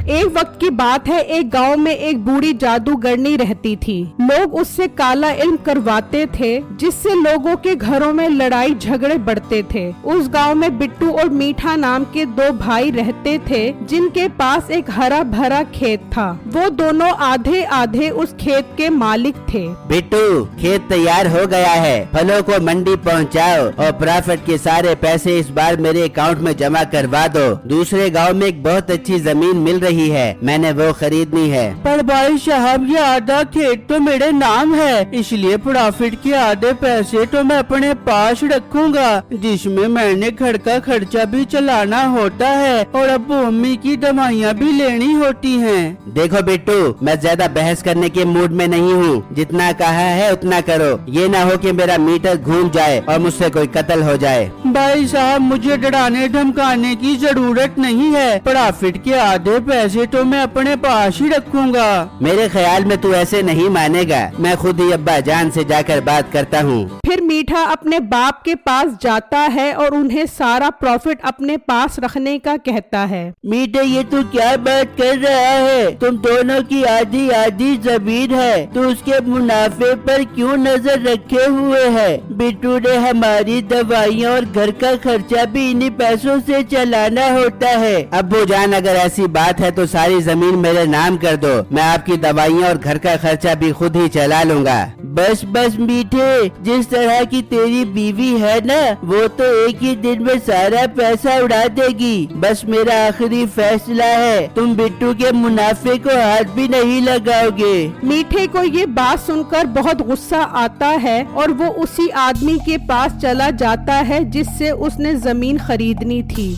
ایک وقت کی بات ہے، ایک گاؤں میں ایک بوڑھی جادوگرنی رہتی تھی۔ لوگ اس سے کالا علم کرواتے تھے جس سے لوگوں کے گھروں میں لڑائی جھگڑے بڑھتے تھے۔ اس گاؤں میں بٹو اور میٹھا نام کے دو بھائی رہتے تھے جن کے پاس ایک ہرا بھرا کھیت تھا۔ وہ دونوں آدھے آدھے اس کھیت کے مالک تھے۔ بٹو، کھیت تیار ہو گیا ہے، پھلوں کو منڈی پہنچاؤ اور پرافٹ کے سارے پیسے اس بار میرے اکاؤنٹ میں جمع کروا دو۔ دوسرے گاؤں میں ایک بہت اچھی زمین مل رہی ہے، میں نے وہ خریدنی ہے۔ پر بھائی صاحب، یہ آدھا کھیت تو میرے نام ہے، اس لیے پرافٹ کے آدھے پیسے تو میں اپنے پاس رکھوں گا، جس میں نے گھر کا خرچہ بھی چلانا ہوتا ہے اور ابو امی کی دوائیاں بھی لینی ہوتی ہیں۔ دیکھو بٹو، میں زیادہ بحث کرنے کے موڈ میں نہیں ہوں، جتنا کہا ہے اتنا کرو، یہ نہ ہو کہ میرا میٹر گھوم جائے اور مجھ سے کوئی قتل ہو جائے۔ بھائی صاحب، مجھے ڈرانے دھمکانے کی ضرورت نہیں ہے، پرافٹ کے آدھے پیسے تو میں اپنے پاس ہی رکھوں گا۔ میرے خیال میں تو ایسے نہیں مانے گا، میں خود ہی ابا جان سے جا کر بات کرتا ہوں۔ پھر میٹھا اپنے باپ کے پاس جاتا ہے اور انہیں سارا پروفٹ اپنے پاس رکھنے کا کہتا ہے۔ میٹھے، یہ تو کیا بات کر رہا ہے؟ تم دونوں کی آدھی آدھی زمین ہے، تو اس کے منافع پر کیوں نظر رکھے ہوئے ہے؟ بٹو نے ہماری دوائیاں اور گھر کا خرچہ بھی انہی پیسوں سے چلانا ہوتا ہے۔ ابو جان، اگر ایسی بات ہے تو ساری زمین میرے نام کر دو، میں آپ کی دوائیاں اور گھر کا خرچہ بھی خود ہی چلا لوں گا۔ بس بس میٹھے، جس طرح کی تیری بیوی ہے نا، وہ تو ایک ہی دن میں سارا پیسہ اڑا دے گی۔ بس میرا آخری فیصلہ ہے، تم بٹو کے منافع کو ہاتھ بھی نہیں لگاؤ گے۔ میٹھے کو یہ بات سن کر بہت غصہ آتا ہے اور وہ اسی آدمی کے پاس چلا جاتا ہے جس سے اس نے زمین خریدنی تھی۔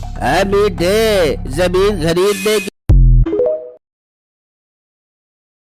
میٹھے، زمین خریدنے کی